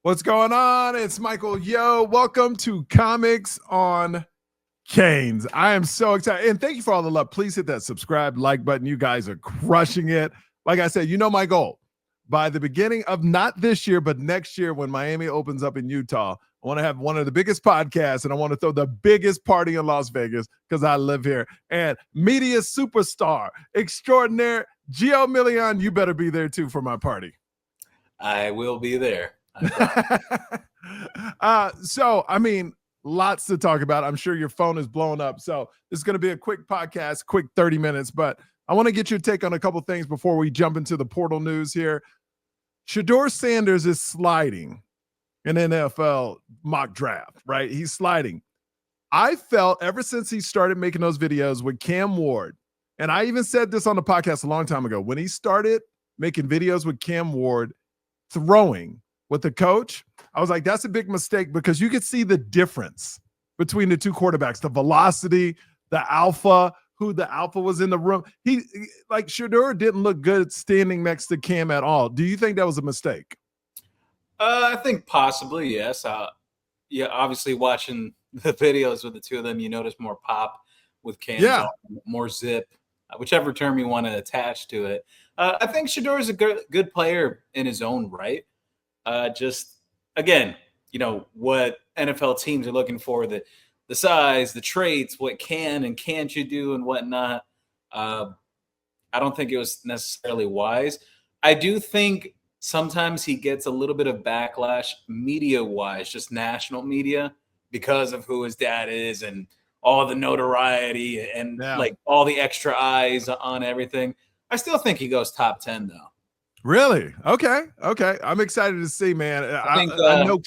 What's going on? It's Michael. Yo, welcome to Comics on Canes. I am so excited. And thank you for all the love. Please hit that subscribe, like button. You guys are crushing it. Like I said, you know my goal. By the beginning of not this year, but next year when Miami opens up in Utah, I want to have one of the biggest podcasts and I want to throw the biggest party in Las Vegas because I live here. And media superstar extraordinaire, Geo Milian, you better be there too for my party. I will be there. So, I mean, lots to talk about. I'm sure your phone is blowing up. So this is going to be a quick podcast, quick 30 minutes, but I want to get your take on a couple things before we jump into the portal news here. Shedeur Sanders is sliding in NFL mock draft, right? He's sliding. I felt ever since he started making those videos with Cam Ward, and I even said this on the podcast a long time ago, when he started making videos with Cam Ward throwing with the coach, I was like, that's a big mistake because you could see the difference between the two quarterbacks, the velocity, the alpha, who the alpha was in the room. He like Shedeur didn't look good standing next to Cam at all. Do you think that was a mistake? I think possibly, yes. Yeah, obviously watching the videos with the two of them, you notice more pop with Cam, more zip, whichever term you want to attach to it. I think Shedeur is a good player in his own right. Just again, you know what NFL teams are looking for, the size, the traits, what can and can't you do and whatnot. I don't think it was necessarily wise. I do think sometimes he gets a little bit of backlash media-wise, just national media, because of who his dad is and all the notoriety and like all the extra eyes on everything. I still think he goes top 10 though. Really? Okay. I'm excited to see, man. I know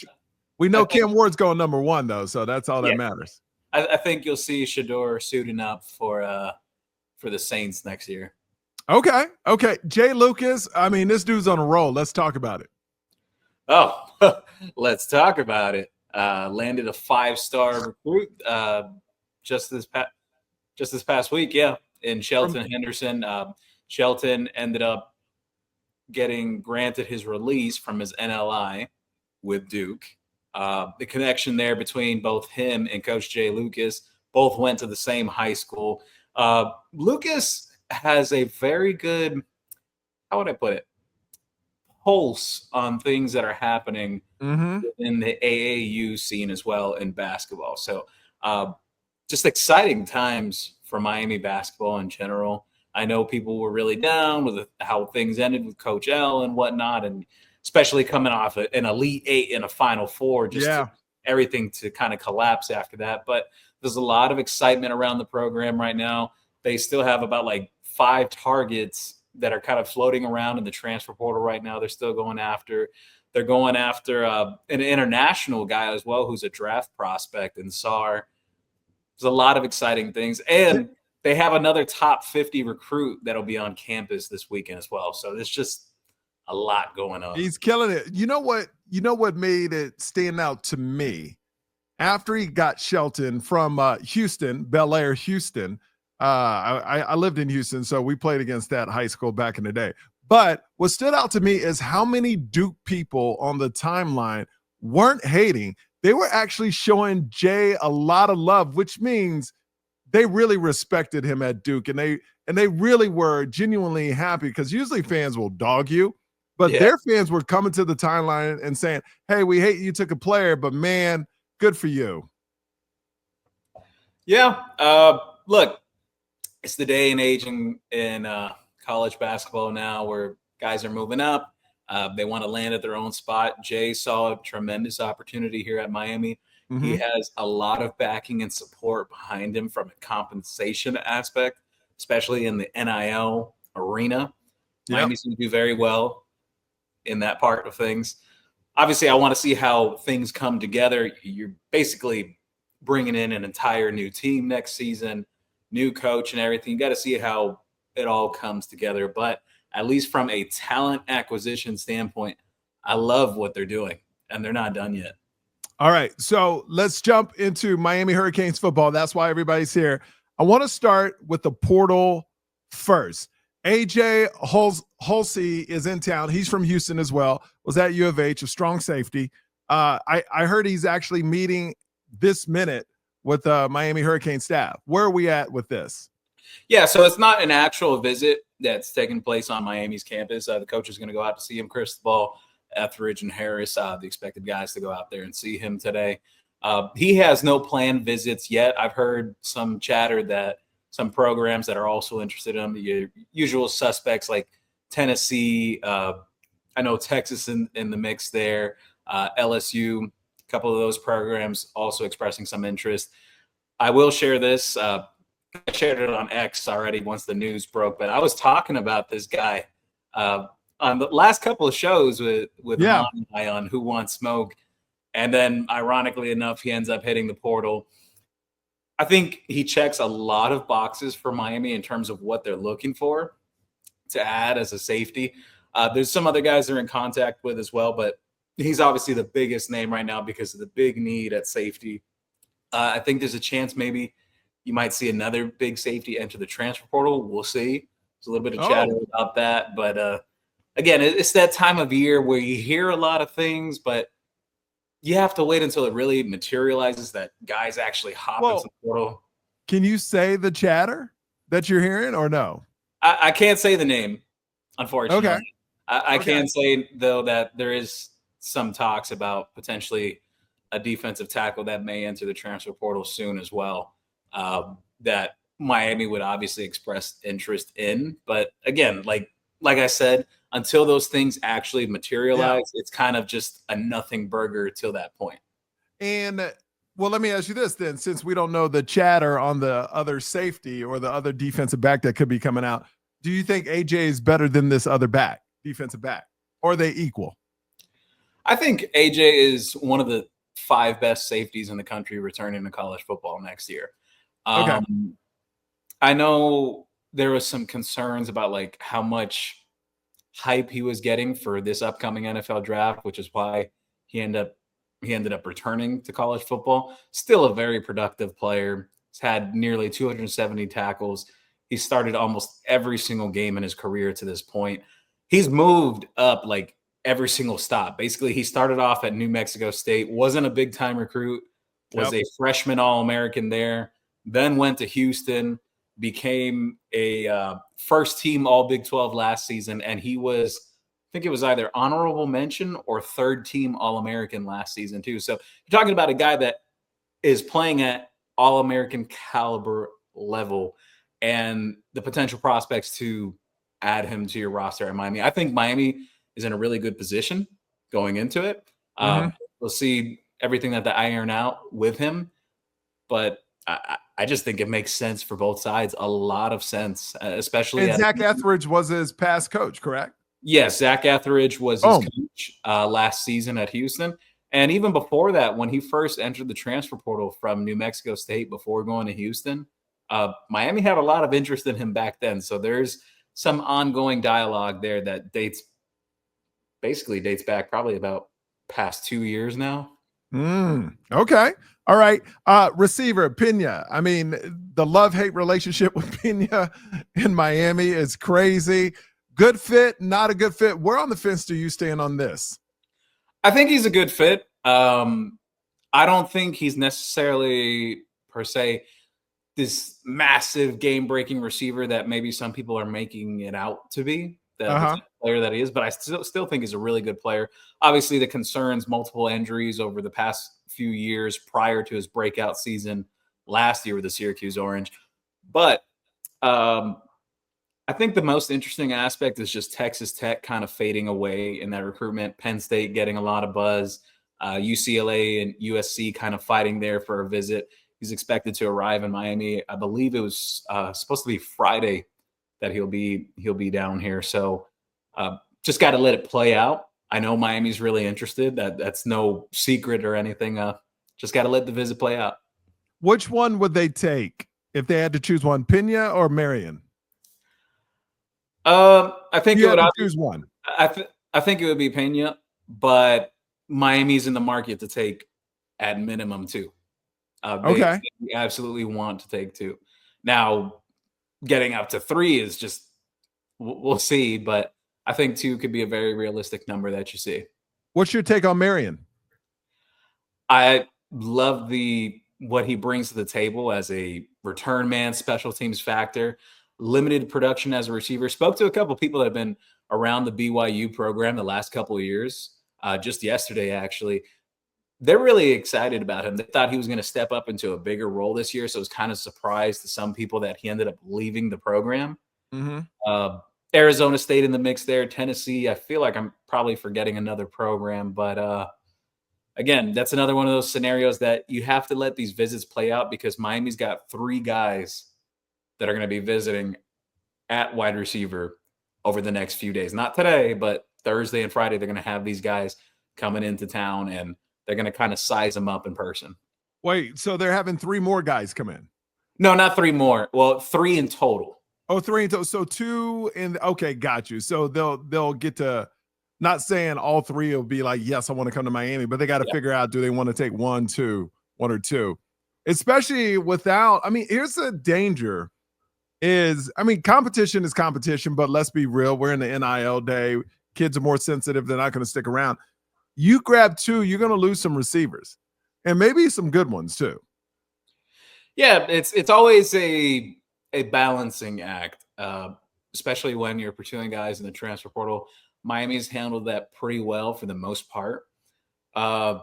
we know Cam Ward's going number one though, so that's all that matters. I think you'll see Shedeur suiting up for the Saints next year. Okay. Jay Lucas, I mean, this dude's on a roll. Let's talk about it. Oh, let's talk about it. Landed a 5-star recruit just this past week, in Shelton Henderson. Shelton ended up getting granted his release from his NLI with Duke. The connection there between both him and Coach Jay Lucas, both went to the same high school. Lucas has a very good, how would I put it, pulse on things that are happening in the AAU scene as well in basketball. So just exciting times for Miami basketball in general. I know people were really down with how things ended with Coach L and whatnot, and especially coming off an Elite Eight and a Final Four, everything to kind of collapse after that. But there's a lot of excitement around the program right now. They still have about like 5 targets that are kind of floating around in the transfer portal right now. They're still going after. They're going after an international guy as well, who's a draft prospect in SAR. There's a lot of exciting things. And they have another top 50 recruit that'll be on campus this weekend as well. So there's just a lot going on. He's killing it. You know what made it stand out to me? After he got Shelton from Houston, Bel Air, Houston, I lived in Houston, so we played against that high school back in the day. But what stood out to me is how many Duke people on the timeline weren't hating. They were actually showing Jay a lot of love, which means they really respected him at Duke, and they really were genuinely happy, because usually fans will dog you, but their fans were coming to the timeline and saying, hey, we hate you took a player, but man, good for you. Yeah. Look, it's the day and age in college basketball now where guys are moving up. They want to land at their own spot. Jay saw a tremendous opportunity here at Miami. He has a lot of backing and support behind him from a compensation aspect, especially in the NIL arena. Miami's going to do very well in that part of things. Obviously, I want to see how things come together. You're basically bringing in an entire new team next season, new coach and everything. You got to see how it all comes together. But at least from a talent acquisition standpoint, I love what they're doing, and they're not done yet. All right, so let's jump into Miami Hurricanes football. That's why everybody's here. I want to start with the portal first. AJ Hulsey is in town. He's from Houston as well. Was at U of H, a strong safety. I heard he's actually meeting this minute with Miami Hurricane staff. Where are we at with this? Yeah, so it's not an actual visit that's taking place on Miami's campus. The coach is going to go out to see him. Cristobal, Etheridge, and Harris, the expected guys to go out there and see him today. He has no planned visits yet. I've heard some chatter that some programs that are also interested in him, the usual suspects like Tennessee, I know Texas in the mix there, LSU, a couple of those programs also expressing some interest. I will share this. I shared it on X already once the news broke, but I was talking about this guy on the last couple of shows with Monty on Who Wants Smoke. And then ironically enough, he ends up hitting the portal. I think he checks a lot of boxes for Miami in terms of what they're looking for to add as a safety. There's some other guys they're in contact with as well, but he's obviously the biggest name right now because of the big need at safety. I think there's a chance maybe you might see another big safety enter the transfer portal. We'll see. There's a little bit of chatter about that. But again, it's that time of year where you hear a lot of things, but you have to wait until it really materializes that guys actually hop into the portal. Can you say the chatter that you're hearing or no? I can't say the name, unfortunately. Okay. I can say, though, that there is some talks about potentially a defensive tackle that may enter the transfer portal soon as well, that Miami would obviously express interest in. But again, like I said, until those things actually materialize, it's kind of just a nothing burger till that point. And well, let me ask you this then, since we don't know the chatter on the other safety or the other defensive back that could be coming out, do you think AJ is better than this other defensive back, or are they equal? I think AJ is one of the 5 best safeties in the country returning to college football next year. I know there was some concerns about like how much hype he was getting for this upcoming NFL draft, which is why he ended up returning to college football. Still a very productive player. He's had nearly 270 tackles. He started almost every single game in his career to this point. He's moved up like every single stop. Basically, he started off at New Mexico State, wasn't a big-time recruit, was a freshman All-American there, then went to Houston, became a first-team All-Big 12 last season, and he was, I think it was either honorable mention or third-team All-American last season too. So you're talking about a guy that is playing at All-American caliber level and the potential prospects to add him to your roster at Miami. I think Miami is in a really good position going into it. We'll see everything that they iron out with him, but I just think it makes sense for both sides. A lot of sense, especially. And Zach Etheridge was his past coach, correct? Yes, Zach Etheridge was his coach last season at Houston. And even before that, when he first entered the transfer portal from New Mexico State before going to Houston, Miami had a lot of interest in him back then. So there's some ongoing dialogue there that dates back probably about past 2 years now. Okay. All right. Receiver Pena. I mean, the love-hate relationship with Pena in Miami is crazy. Good fit, not a good fit. Where on the fence do you stand on this? I think he's a good fit. I don't think he's necessarily per se this massive game-breaking receiver that maybe some people are making it out to be, the player that he is, but I still think he's a really good player. Obviously, the concerns, multiple injuries over the past few years prior to his breakout season last year with the Syracuse Orange. But I think the most interesting aspect is just Texas Tech kind of fading away in that recruitment, Penn State getting a lot of buzz, UCLA and USC kind of fighting there for a visit. He's expected to arrive in Miami. I believe it was supposed to be Friday that he'll be down here. So just got to let it play out. I know Miami's really interested. That's no secret or anything. Just got to let the visit play out. Which one would they take if they had to choose one, Pena or Marion? I think you it would choose one. I think it would be Pena, but Miami's in the market to take at minimum 2. They absolutely want to take 2. Now, getting up to 3 is just we'll see. But I think 2 could be a very realistic number that you see. What's your take on Marion? I love what he brings to the table as a return man, special teams factor, limited production as a receiver. Spoke to a couple of people that have been around the BYU program the last couple of years, just yesterday, actually. They're really excited about him. They thought he was going to step up into a bigger role this year. So it was kind of surprised to some people that he ended up leaving the program. Arizona State in the mix there. Tennessee, I feel like I'm probably forgetting another program. But again, that's another one of those scenarios that you have to let these visits play out because Miami's got 3 guys that are going to be visiting at wide receiver over the next few days. Not today, but Thursday and Friday, they're going to have these guys coming into town, and they're going to kind of size them up in person. Wait, so they're having 3 more guys come in? No, not 3 more. Well, 3 in total. Oh, 3 in total. So 2 in. Okay, got you. So they'll get to. Not saying all 3 will be like, yes, I want to come to Miami, but they got to figure out, do they want to take 1 or 2, especially without. I mean, here's the danger. Competition is competition, but let's be real. We're in the NIL day. Kids are more sensitive. They're not going to stick around. You grab 2, you're going to lose some receivers and maybe some good ones too. Yeah, it's always a balancing act, especially when you're pursuing guys in the transfer portal. Miami's handled that pretty well for the most part. Again,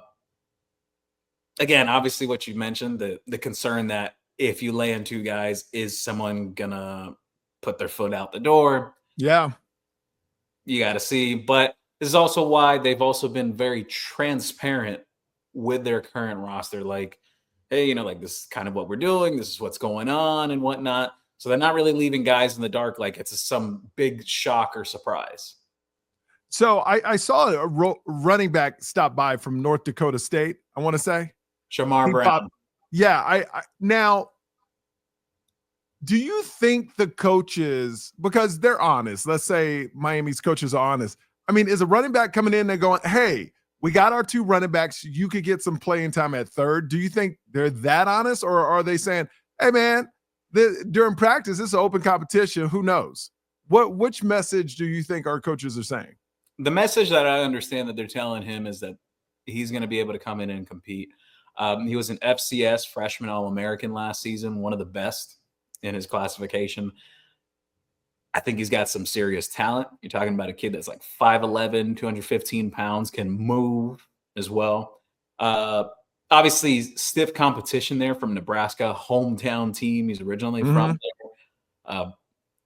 obviously what you mentioned, the concern that if you land 2 guys, is someone gonna put their foot out the door? Yeah. You got to see. But this is also why they've also been very transparent with their current roster. Like, hey, like this is kind of what we're doing. This is what's going on and whatnot. So they're not really leaving guys in the dark like it's some big shock or surprise. So I saw a running back stop by from North Dakota State, I want to say. Shamar Brown. Yeah. I now, do you think the coaches, because they're honest, let's say Miami's coaches are honest. I mean, is a running back coming in and going, hey, we got our 2 running backs. You could get some playing time at third. Do you think they're that honest, or are they saying, hey, man, during practice, it's an open competition. Who knows? Which message do you think our coaches are saying? The message that I understand that they're telling him is that he's going to be able to come in and compete. He was an FCS freshman All-American last season, one of the best in his classification. I think he's got some serious talent. You're talking about a kid that's like 5'11", 215 pounds, can move as well. Obviously, stiff competition there from Nebraska, hometown team. He's originally from there.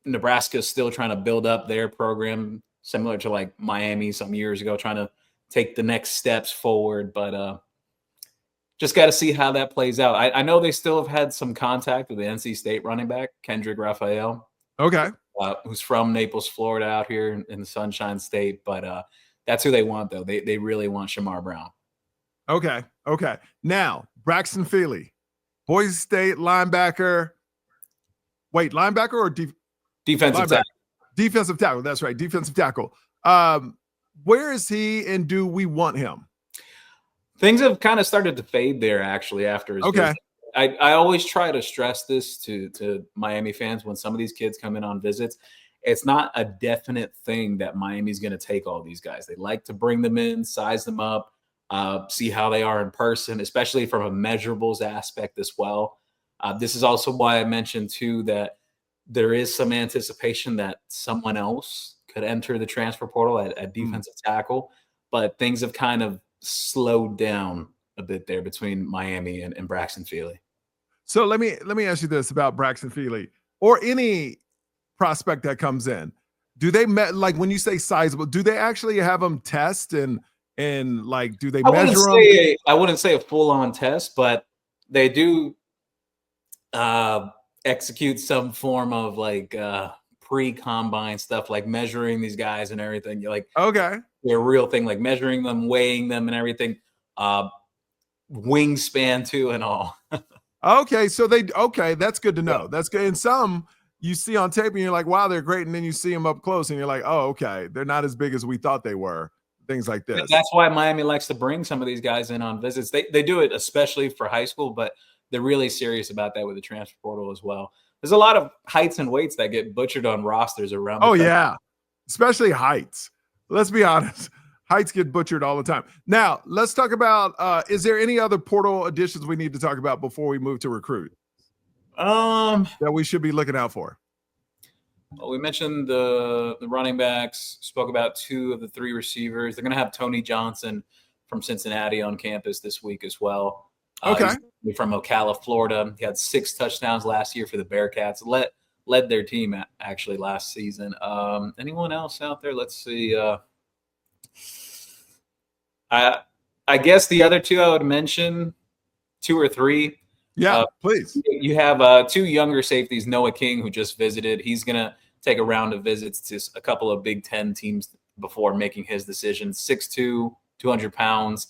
Nebraska is still trying to build up their program, similar to like Miami some years ago, trying to take the next steps forward. But just got to see how that plays out. I know they still have had some contact with the NC State running back, Kendrick Raphael. Okay. Who's from Naples, Florida, out here in the Sunshine State. But that's who they want, though. They really want Shamar Brown. Okay. Now, Braxton Feely, Boise State linebacker. Wait, linebacker or defensive tackle? Defensive tackle. That's right. Defensive tackle. Where is he, and do we want him? Things have kind of started to fade there, actually, after his visit. I always try to stress this to Miami fans when some of these kids come in on visits. It's not a definite thing that Miami's going to take all these guys. They like to bring them in, size them up, see how they are in person, especially from a measurables aspect as well. This is also why I mentioned, too, that there is some anticipation that someone else could enter the transfer portal at defensive tackle, but things have kind of slowed down a bit there between Miami and Braxton Feely. So let me ask you this about Braxton Feely or any prospect that comes in. Do they like when you say sizable, do they actually have them test and like do they measure them? I wouldn't say a full-on test, but they do execute some form of like pre-combine stuff, like measuring these guys and everything. You're like, okay, they're a real thing, like measuring them, weighing them and everything. Wingspan too and all. Okay, so that's good to know. Yeah. That's good. And some you see on tape and you're like, wow, they're great. And then you see them up close and you're like, oh, okay, they're not as big as we thought they were. Things like this. That's why Miami likes to bring some of these guys in on visits. They do it especially for high school, but they're really serious about that with the transfer portal as well. there's a lot of heights and weights that get butchered on rosters around the country. Yeah, especially heights. Let's be honest. Heights get butchered all the time. Now, let's talk about, is there any other portal additions we need to talk about before we move to recruit that we should be looking out for? Well, we mentioned the running backs, spoke about 2 of the 3 receivers. They're going to have Tony Johnson from Cincinnati on campus this week as well. Okay. He's from Ocala, Florida. He had 6 touchdowns last year for the Bearcats. Led their team actually last season. Anyone else out there? Let's see. I guess the other 2 I would mention, 2 or 3. Yeah, please. You have 2 younger safeties, Noah King, who just visited. He's going to take a round of visits to a couple of Big Ten teams before making his decision. 6'2", 200 pounds.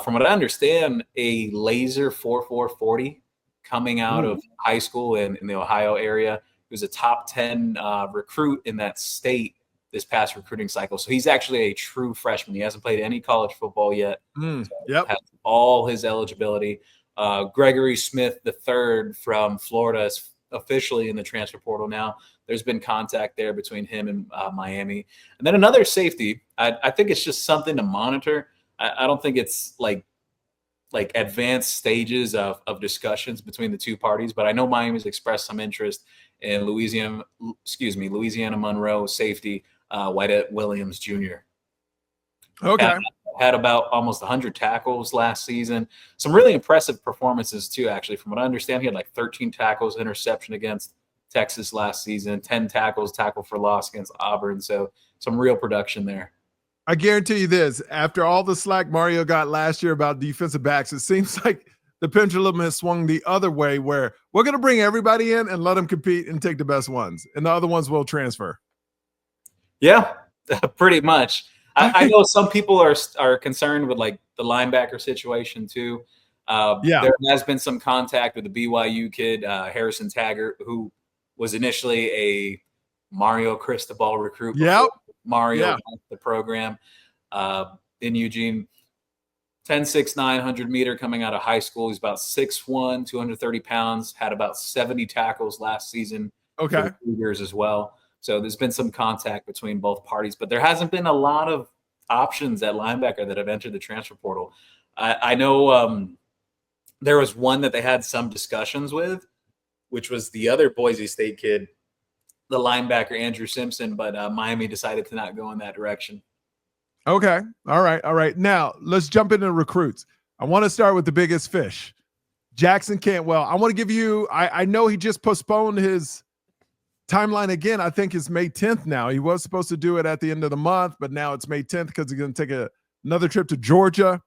From what I understand, a laser 4.4 40 coming out of high school in the Ohio area. He was a top 10 recruit in that state this past recruiting cycle. So he's actually a true freshman. He hasn't played any college football yet. Yep. Has all his eligibility. Gregory Smith III from Florida is officially in the transfer portal now. There's been contact there between him and Miami. And then another safety, I think it's just something to monitor. I don't think it's like advanced stages of discussions between the 2 parties, but I know Miami's expressed some interest in Louisiana Monroe safety, Wyatt Williams Jr. Okay. Had about almost 100 tackles last season. Some really impressive performances too, actually. From what I understand, he had like 13 tackles, interception against Texas last season, 10 tackles, tackle for loss against Auburn. So some real production there. I guarantee you this, after all the slack Mario got last year about defensive backs, it seems like the pendulum has swung the other way where we're going to bring everybody in and let them compete and take the best ones. And the other ones will transfer. Yeah, pretty much. I know some people are concerned with like the linebacker situation too. There has been some contact with the BYU kid, Harrison Taggart, who was initially a Mario Cristobal recruit. Yep. Mario left the program in Eugene. 10'6", 900 meter coming out of high school. He's about 6'1", 230 pounds, had about 70 tackles last season. Okay. 2 years as well. So there's been some contact between both parties, but there hasn't been a lot of options at linebacker that have entered the transfer portal. I know there was one that they had some discussions with, which was the other Boise State kid, the linebacker Andrew Simpson, but Miami decided to not go in that direction. Okay. All right. Now let's jump into recruits. I want to start with the biggest fish, Jackson Cantwell. I want to give you, I know he just postponed his timeline again. I think it's May 10th now. He was supposed to do it at the end of the month, but now it's May 10th because he's going to take another trip to Georgia.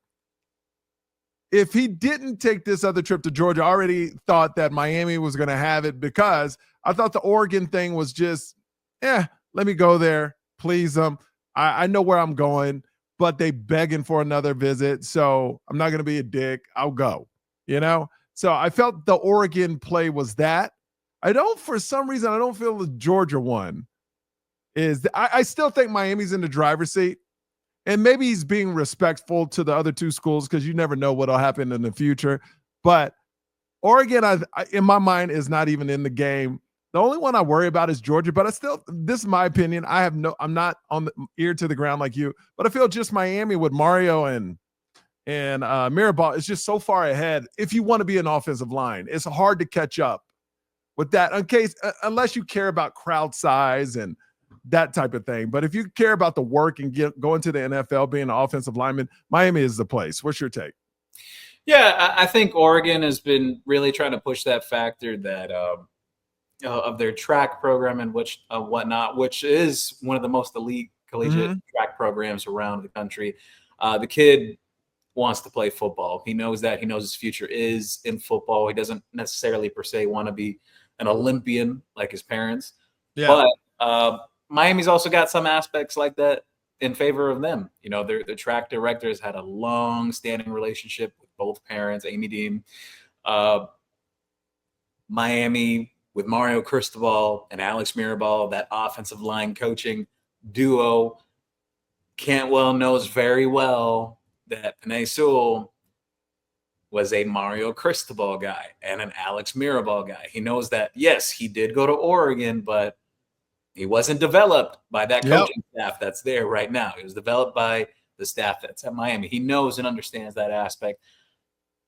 If he didn't take this other trip to Georgia, I already thought that Miami was going to have it because I thought the Oregon thing was just, let me go there, please them. I know where I'm going, but they begging for another visit. So I'm not going to be a dick. I'll go, So I felt the Oregon play was that. For some reason, I don't feel the Georgia one is. I still think Miami's in the driver's seat, and maybe he's being respectful to the other 2 schools because you never know what'll happen in the future. But Oregon, in my mind, is not even in the game. The only one I worry about is Georgia, but this is my opinion. I'm not on the ear to the ground like you, but I feel just Miami with Mario and Mirabal is just so far ahead. If you want to be an offensive line, it's hard to catch up with that unless you care about crowd size and that type of thing. But if you care about the work and going to the NFL, being an offensive lineman, Miami is the place. What's your take? Yeah, I think Oregon has been really trying to push that factor that of their track program and whatnot, which is one of the most elite collegiate track programs around the country. The kid wants to play football. He knows that. He knows his future is in football. He doesn't necessarily per se want to be an Olympian like his parents. Yeah. But Miami's also got some aspects like that in favor of them. The track director has had a long-standing relationship with both parents, Amy Dean. Miami with Mario Cristobal and Alex Mirabal, that offensive line coaching duo. Cantwell knows very well that Penei Sewell was a Mario Cristobal guy and an Alex Mirabal guy. He knows that, yes, he did go to Oregon, but he wasn't developed by that coaching staff that's there right now. He was developed by the staff that's at Miami. He knows and understands that aspect.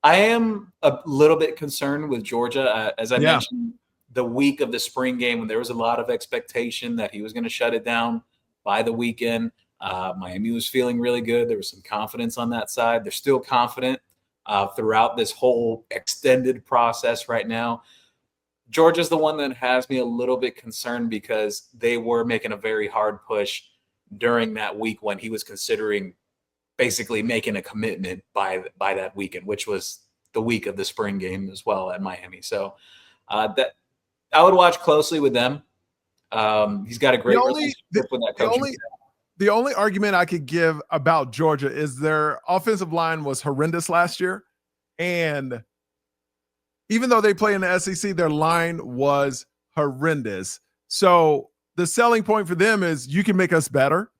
I am a little bit concerned with Georgia. As I mentioned, the week of the spring game, when there was a lot of expectation that he was going to shut it down by the weekend, Miami was feeling really good. There was some confidence on that side. They're still confident throughout this whole extended process right now. Georgia's the one that has me a little bit concerned because they were making a very hard push during that week when he was considering basically making a commitment by that weekend, which was the week of the spring game as well at Miami. So that I would watch closely with them. He's got a great relationship with that coaching staff. The only argument I could give about Georgia is their offensive line was horrendous last year. And even though they play in the SEC, their line was horrendous. So the selling point for them is you can make us better.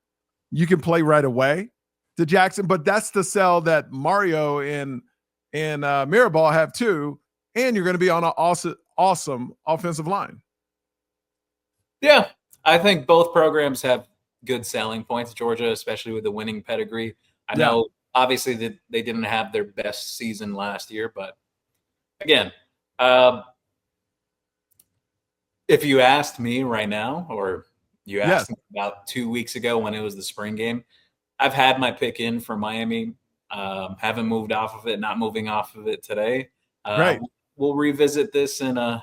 You can play right away to Jackson, but that's the sell that Mario and Mirabal have too. And you're going to be on an awesome offensive line. Yeah, I think both programs have good selling points. Georgia, especially with the winning pedigree. I know obviously that they didn't have their best season last year, but again, if you asked me right now, or you asked me about 2 weeks ago when it was the spring game, I've had my pick in for Miami. Haven't moved off of it, not moving off of it today. Right. We'll revisit this in a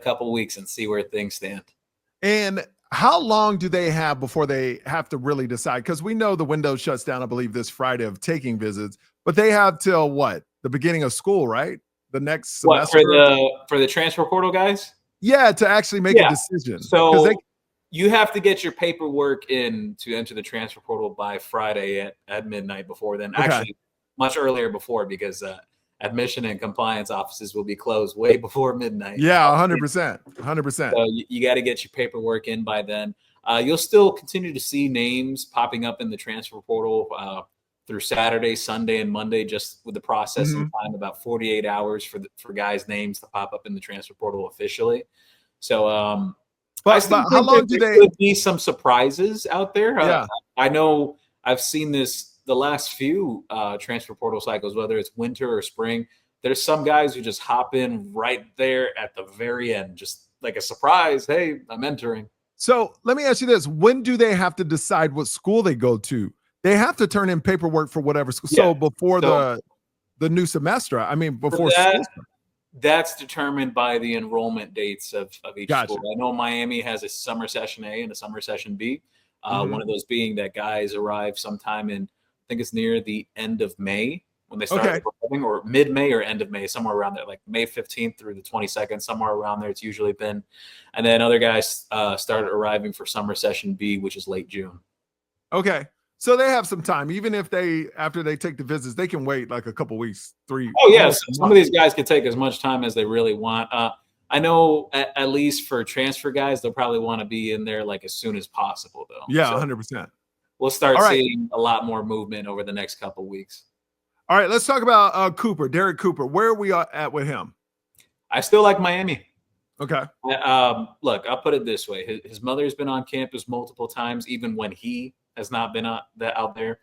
couple weeks and see where things stand. And how long do they have before they have to really decide? Because we know the window shuts down, I believe, this Friday of taking visits, but they have till what? The beginning of school, right? The next semester? For the transfer portal guys? Yeah, to actually make a decision. So you have to get your paperwork in to enter the transfer portal by Friday at midnight before then. Actually, much earlier before, because admission and compliance offices will be closed way before midnight. Yeah, 100%. 100%. So you got to get your paperwork in by then. You'll still continue to see names popping up in the transfer portal through Saturday, Sunday, and Monday, just with the processing time, about 48 hours for guys' names to pop up in the transfer portal officially. So, but how long do they? Could be some surprises out there. Yeah, I know I've seen this the last few transfer portal cycles, whether it's winter or spring. There's some guys who just hop in right there at the very end, just like a surprise. Hey, I'm entering. So let me ask you this: when do they have to decide what school they go to? They have to turn in paperwork for whatever school. Yeah. So before the new semester, I mean, before school. That's determined by the enrollment dates of each school. I know Miami has a summer session A and a summer session B. One of those being that guys arrive sometime in, I think it's near the end of May when they start arriving, or mid-May or end of May, somewhere around there, like May 15th through the 22nd, somewhere around there it's usually been. And then other guys started arriving for summer session B, which is late June. Okay. So they have some time, even if after they take the visits, they can wait like a couple weeks, 3. Oh, yes. Yeah. Some of these guys can take as much time as they really want. I know at least for transfer guys, they'll probably want to be in there like as soon as possible, though. Yeah, so 100%. We'll start seeing a lot more movement over the next couple weeks. All right, let's talk about Cooper, Derek Cooper. Where are we at with him? I still like Miami. Okay. Look, I'll put it this way. His mother's been on campus multiple times, even when he has not been out there.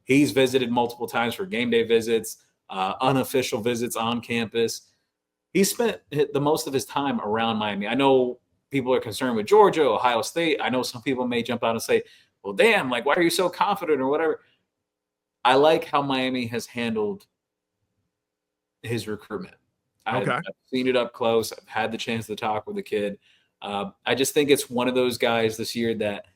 He's visited multiple times for game day visits, unofficial visits on campus. He spent the most of his time around Miami. I know people are concerned with Georgia, Ohio State. I know some people may jump out and say, well, damn, like, why are you so confident or whatever? I like how Miami has handled his recruitment. I've seen it up close. I've had the chance to talk with the kid. I just think it's one of those guys this year that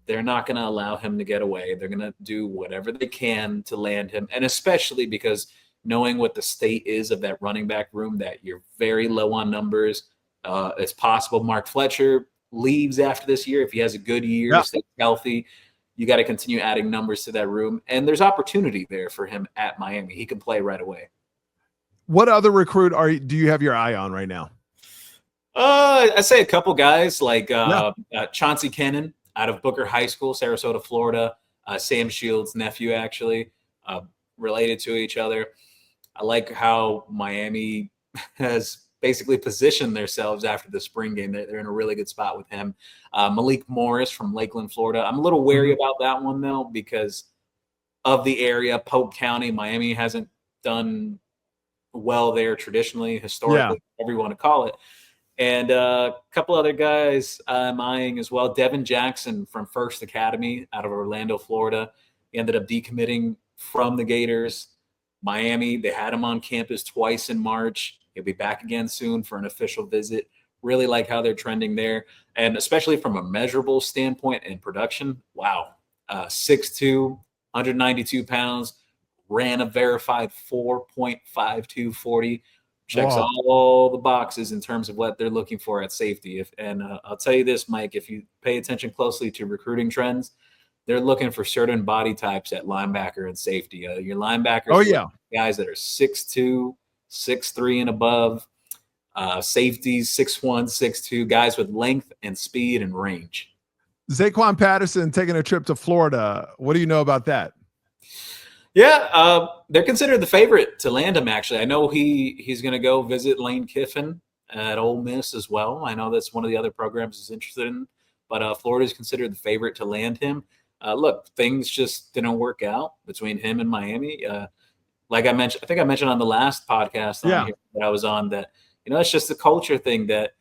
they're not going to allow him to get away. They're going to do whatever they can to land him. And especially because knowing what the state is of that running back room, that you're very low on numbers. It's possible Mark Fletcher leaves after this year. If he has a good year, stays healthy, you got to continue adding numbers to that room. And there's opportunity there for him at Miami. He can play right away. What other recruit do you have your eye on right now? I'd say a couple guys like Chauncey Kennan out of Booker High School, Sarasota, Florida. Sam Shields' nephew, actually, related to each other. I like how Miami has basically positioned themselves after the spring game. They're in a really good spot with him. Malik Morris from Lakeland, Florida. I'm a little wary about that one, though, because of the area, Polk County. Miami hasn't done well there traditionally, historically, whatever you want to call it. And a couple other guys I'm eyeing as well. Devin Jackson from First Academy out of Orlando, Florida. He ended up decommitting from the Gators. Miami, they had him on campus twice in March. He'll be back again soon for an official visit. Really like how they're trending there. And especially from a measurable standpoint and production, wow. 6'2", 192 pounds, ran a verified 4.52 40. Checks all the boxes in terms of what they're looking for at safety. I'll tell you this, Mike, if you pay attention closely to recruiting trends, they're looking for certain body types at linebacker and safety. Your linebackers, guys that are 6'2", 6'3", and above. Safeties, 6'1", 6'2", guys with length and speed and range. Zaquan Patterson taking a trip to Florida. What do you know about that? Yeah, they're considered the favorite to land him, actually. I know he's going to go visit Lane Kiffin at Ole Miss as well. I know that's one of the other programs he's interested in. But Florida is considered the favorite to land him. Look, things just didn't work out between him and Miami. Like I mentioned, I think I mentioned on the last podcast here that I was on that, it's just a culture thing that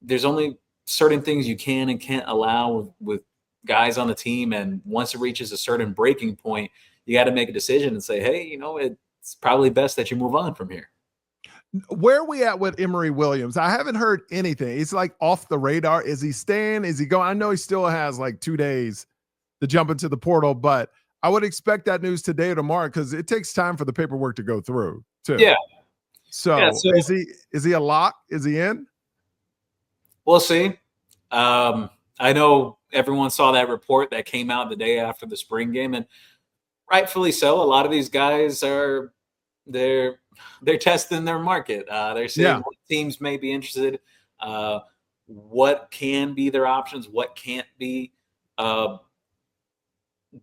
there's only certain things you can and can't allow with guys on the team. And once it reaches a certain breaking point, you got to make a decision and say, hey, it's probably best that you move on from here. Where are we at with Emory Williams? I haven't heard anything. It's like off the radar. Is he staying? Is he going? I know he still has like 2 days to jump into the portal, but I would expect that news today or tomorrow because it takes time for the paperwork to go through too. Yeah. So is he a lock? Is he in? We'll see. I know everyone saw that report that came out the day after the spring game, and rightfully so. A lot of these guys they're testing their market. They're seeing what teams may be interested, what can be their options, what can't be.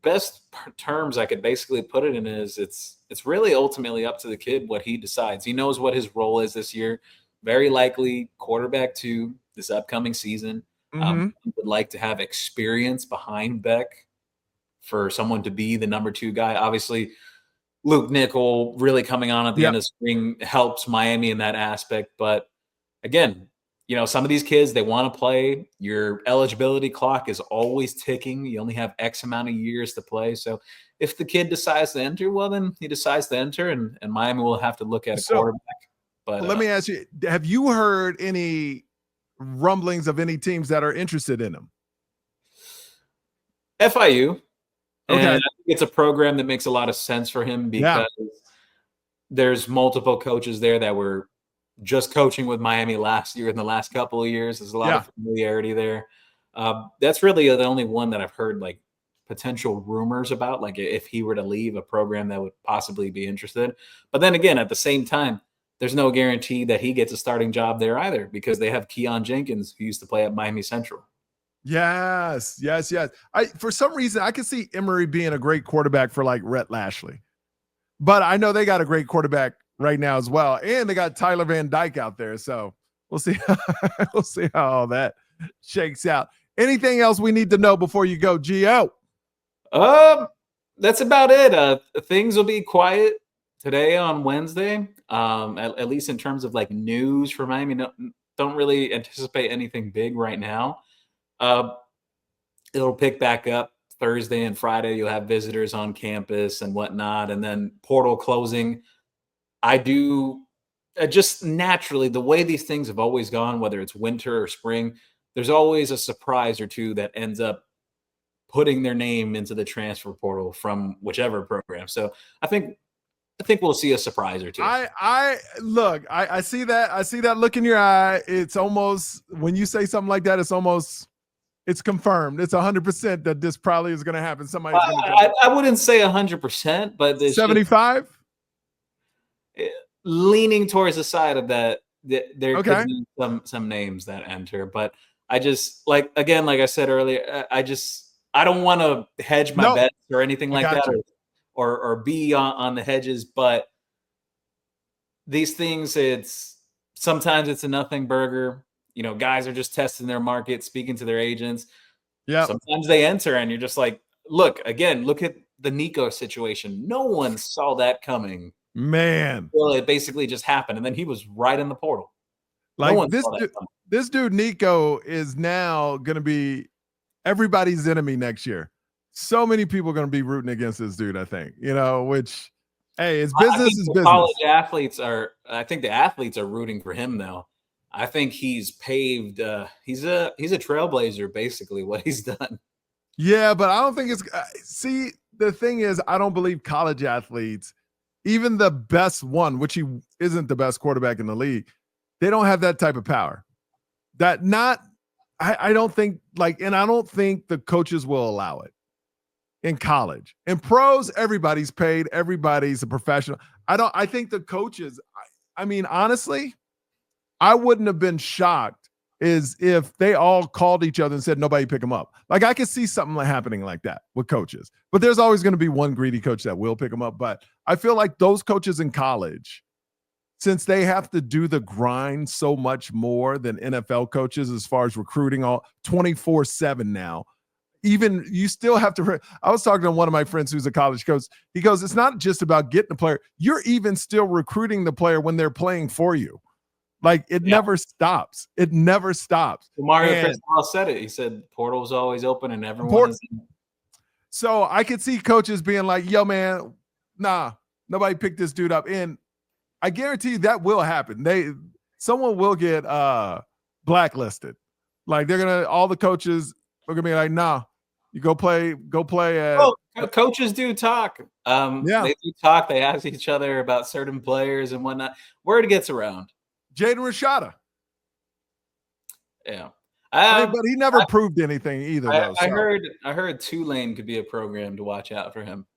Best terms I could basically put it in is it's really ultimately up to the kid what he decides. He knows what his role is this year. Very likely quarterback 2 this upcoming season. Would like to have experience behind Beck for someone to be the number 2 guy. Obviously, Luke Nickel really coming on at the end of spring helps Miami in that aspect. But again, some of these kids, they want to play. Your eligibility clock is always ticking. You only have X amount of years to play. So if the kid decides to enter, well, then he decides to enter, and Miami will have to look at a quarterback. But let me ask you, have you heard any rumblings of any teams that are interested in him? FIU. Okay. And I think it's a program that makes a lot of sense for him because there's multiple coaches there that were just coaching with Miami last year. In the last couple of years, there's a lot of familiarity there. That's really the only one that I've heard like potential rumors about, like if he were to leave a program that would possibly be interested. But then again, at the same time, there's no guarantee that he gets a starting job there either because they have Keon Jenkins, who used to play at Miami Central. Yes. For some reason, I could see Emory being a great quarterback for like Rhett Lashley. But I know they got a great quarterback right now as well. And they got Tyler Van Dyke out there. So we'll see. We'll see how all that shakes out. Anything else we need to know before you go, Geo? That's about it. Things will be quiet today on Wednesday. At least in terms of like news for Miami. Don't really anticipate anything big right now. It'll pick back up Thursday and Friday. You'll have visitors on campus and whatnot. And then portal closing. I do just naturally, the way these things have always gone, whether it's winter or spring, there's always a surprise or two that ends up putting their name into the transfer portal from whichever program. So I think we'll see a surprise or two. I see that. I see that look in your eye. It's almost, when you say something like that, it's confirmed. It's 100% that this probably is going to happen. Somebody's going to. I wouldn't say 100%, but 75. Leaning towards the side of that. There could be some names that enter, but I just like I said earlier, I don't want to hedge my bets or anything like that, or be on the hedges, but these things, sometimes it's a nothing burger. Guys are just testing their market, speaking to their agents. Yeah. Sometimes they enter and you're just like, look at the Nico situation. No one saw that coming. Man. Well, it basically just happened. And then he was right in the portal. Like no one saw that coming. This dude, Nico, is now going to be everybody's enemy next year. So many people are going to be rooting against this dude, I think, which, hey, it's business is business. College athletes I think the athletes are rooting for him now. I think he's paved. He's a trailblazer, basically, what he's done. Yeah, but I don't think it's. See, the thing is, I don't believe college athletes, even the best one, which he isn't the best quarterback in the league, they don't have that type of power. I don't think and I don't think the coaches will allow it in college. In pros, everybody's paid. Everybody's a professional. I think the coaches, I mean, honestly, I wouldn't have been shocked if they all called each other and said, nobody pick them up. Like, I could see something happening like that with coaches, but there's always going to be one greedy coach that will pick them up. But I feel like those coaches in college, since they have to do the grind so much more than NFL coaches as far as recruiting all 24/7 now, even you still have to. I was talking to one of my friends who's a college coach. He goes, it's not just about getting the player. You're even still recruiting the player when they're playing for you. Like, it never stops. It never stops. Mario Cristobal said it. He said portal was always open and everyone is in. So I could see coaches being like, yo, man, nah, nobody picked this dude up. And I guarantee you that will happen. Someone will get blacklisted. Like, all the coaches are gonna be like, nah, you go play at coaches do talk. They do talk, they ask each other about certain players and whatnot. Word gets around. Jaden Rashada. Yeah. But he never proved anything either, though. I heard Tulane could be a program to watch out for him.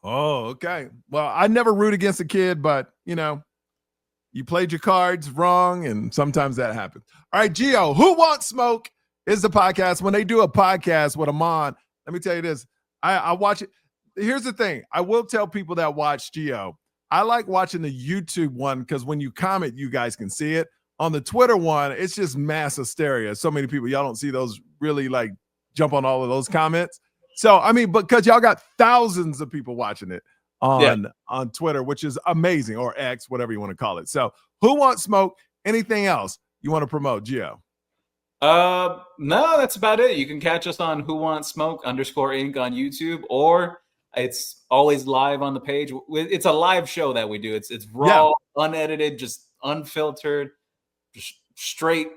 Oh, okay. Well, I never root against a kid, but you played your cards wrong, and sometimes that happens. All right, Geo, Who Wants Smoke is the podcast. When they do a podcast with Amon, let me tell you this. I watch it. Here's the thing. I will tell people that watch Geo, I like watching the YouTube one because when you comment, you guys can see it. On the Twitter one, it's just mass hysteria. So many people, y'all don't see those really jump on all of those comments. So, I mean, because y'all got thousands of people watching it on Twitter, which is amazing, or X, whatever you want to call it. So, Who Wants Smoke? Anything else you want to promote, Geo? No, that's about it. You can catch us on Who Wants Smoke _Inc. on YouTube, or it's always live on the page. It's a live show that we do. It's raw, unedited, just unfiltered, just straight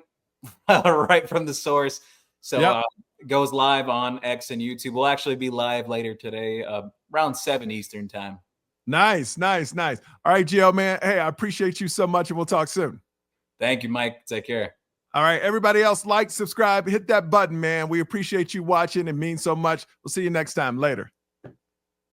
right from the source. So it goes live on X and YouTube. We'll actually be live later today, around 7 Eastern time. Nice. All right, Geo, man. Hey, I appreciate you so much, and we'll talk soon. Thank you, Mike. Take care. All right, everybody else, like, subscribe, hit that button, man. We appreciate you watching. It means so much. We'll see you next time. Later.